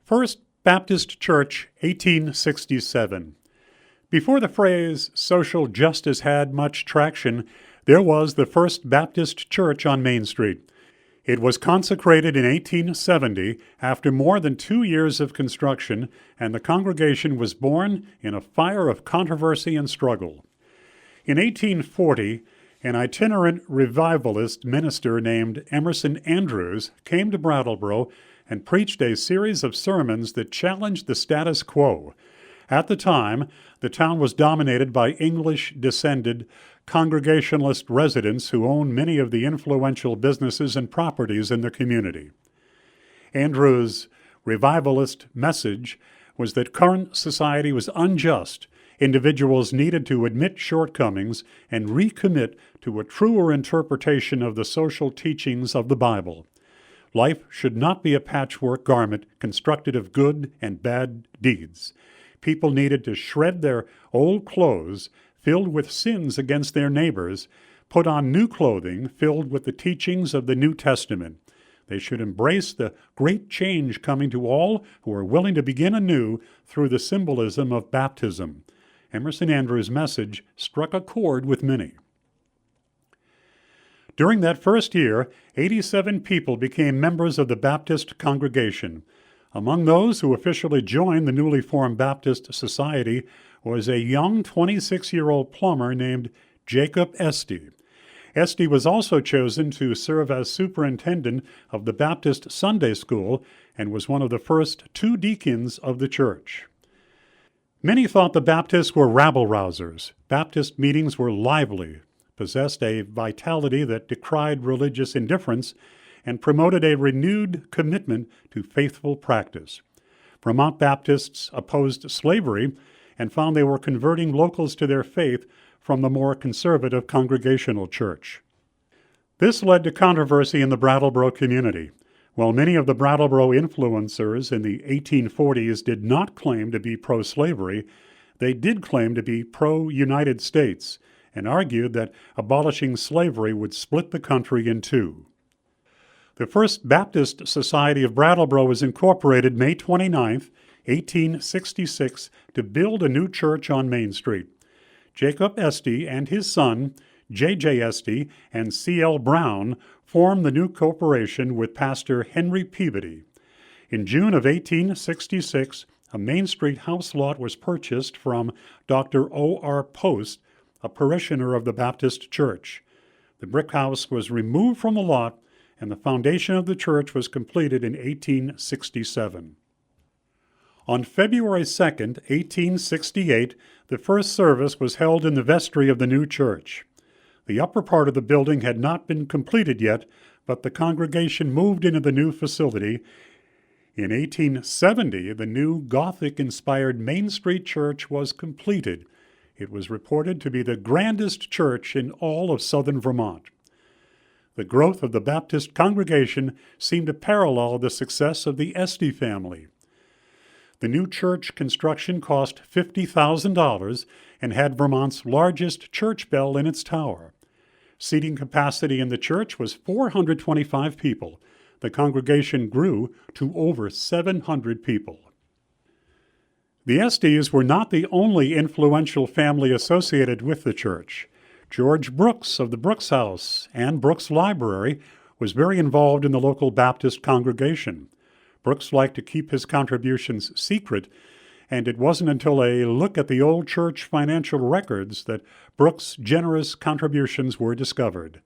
First Baptist Church, 1867. Before the phrase social justice had much traction, there was the First Baptist Church on Main Street. It was consecrated in 1870 after more than 2 years of construction, and the congregation was born in a fire of controversy and struggle. In 1840, an itinerant revivalist minister named Emerson Andrews came to Brattleboro and preached a series of sermons that challenged the status quo. At the time, the town was dominated by English-descended Congregationalist residents who owned many of the influential businesses and properties in the community. Andrews' revivalist message was that current society was unjust. Individuals needed to admit shortcomings and recommit to a truer interpretation of the social teachings of the Bible. Life should not be a patchwork garment constructed of good and bad deeds. People needed to shred their old clothes filled with sins against their neighbors, put on new clothing filled with the teachings of the New Testament. They should embrace the great change coming to all who are willing to begin anew through the symbolism of baptism. Emerson Andrews' message struck a chord with many. During that first year, 87 people became members of the Baptist congregation. Among those who officially joined the newly formed Baptist Society was a young 26-year-old plumber named Jacob Estey. Estey was also chosen to serve as superintendent of the Baptist Sunday School and was one of the first 2 deacons of the church. Many thought the Baptists were rabble-rousers. Baptist meetings were lively, possessed a vitality that decried religious indifference, and promoted a renewed commitment to faithful practice. Vermont Baptists opposed slavery and found they were converting locals to their faith from the more conservative Congregational church. This led to controversy in the Brattleboro community. While many of the Brattleboro influencers in the 1840s did not claim to be pro-slavery, they did claim to be pro-United States and argued that abolishing slavery would split the country in two. The First Baptist Society of Brattleboro was incorporated May 29, 1866, to build a new church on Main Street. Jacob Estey and his son, J.J. Estey and C.L. Brown, formed the new corporation with Pastor Henry Peabody. In June of 1866, a Main Street house lot was purchased from Dr. O.R. Post, a parishioner of the Baptist Church. The brick house was removed from the lot, and the foundation of the church was completed in 1867. On February 2, 1868, the first service was held in the vestry of the new church. The upper part of the building had not been completed yet, but the congregation moved into the new facility. In 1870, the new Gothic-inspired Main Street church was completed. It was reported to be the grandest church in all of southern Vermont. The growth of the Baptist congregation seemed to parallel the success of the Estey family. The new church construction cost $50,000 and had Vermont's largest church bell in its tower. Seating capacity in the church was 425 people. The congregation grew to over 700 people. The Esteys were not the only influential family associated with the church. George Brooks of the Brooks House and Brooks Library was very involved in the local Baptist congregation. Brooks liked to keep his contributions secret, and it wasn't until a look at the old church financial records that Brooks' generous contributions were discovered.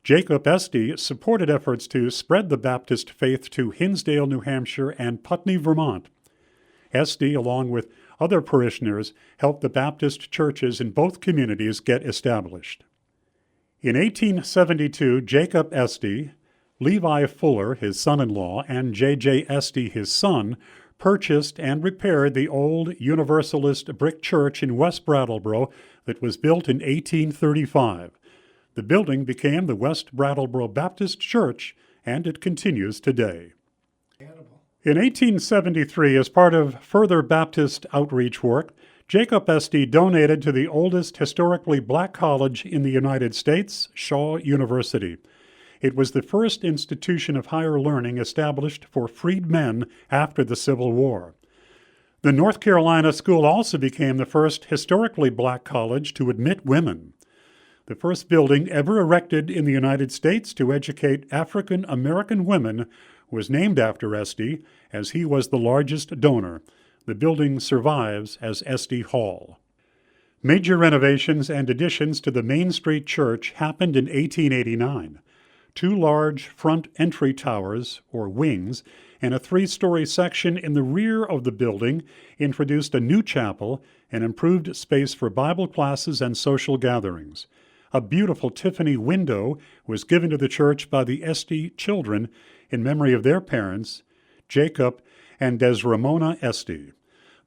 Jacob Estey supported efforts to spread the Baptist faith to Hinsdale, New Hampshire, and Putney, Vermont. Estey, along with other parishioners, helped the Baptist churches in both communities get established. In 1872, Jacob Estey, Levi Fuller, his son-in-law, and J.J. Estey, his son, purchased and repaired the old Universalist brick church in West Brattleboro that was built in 1835. The building became the West Brattleboro Baptist Church, and it continues today. In 1873, as part of further Baptist outreach work, Jacob Estey donated to the oldest historically black college in the United States, Shaw University. It was the first institution of higher learning established for freedmen after the Civil War. The North Carolina school also became the first historically black college to admit women. The first building ever erected in the United States to educate African American women was named after Estey, as he was the largest donor. The building survives as Estey Hall. Major renovations and additions to the Main Street Church happened in 1889. Two large front entry towers, or wings, and a three-story section in the rear of the building introduced a new chapel and improved space for Bible classes and social gatherings. A beautiful Tiffany window was given to the church by the Estey children in memory of their parents, Jacob and Desramona Estey.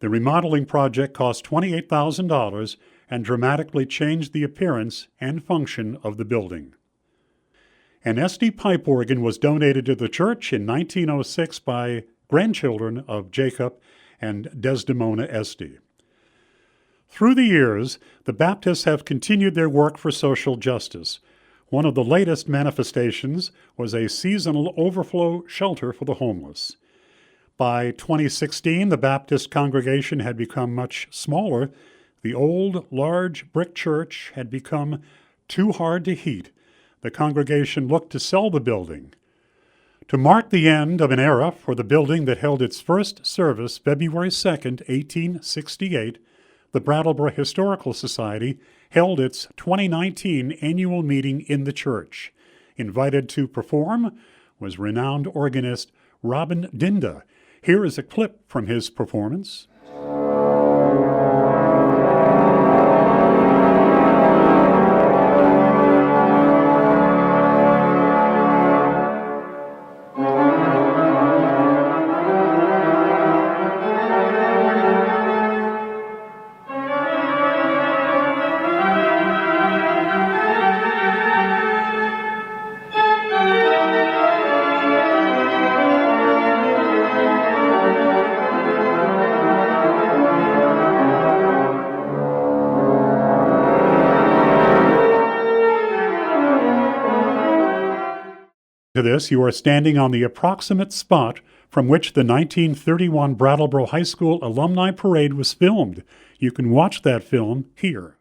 The remodeling project cost $28,000 and dramatically changed the appearance and function of the building. An Estey pipe organ was donated to the church in 1906 by grandchildren of Jacob and Desdemona Estey. Through the years, the Baptists have continued their work for social justice. One of the latest manifestations was a seasonal overflow shelter for the homeless. By 2016, the Baptist congregation had become much smaller. The old, large brick church had become too hard to heat. The congregation looked to sell the building. To mark the end of an era for the building that held its first service February 2, 1868, the Brattleboro Historical Society held its 2019 annual meeting in the church. Invited to perform was renowned organist Robin Dinda. Here is a clip from his performance. To this, you are standing on the approximate spot from which the 1931 Brattleboro High School Alumni Parade was filmed. You can watch that film here.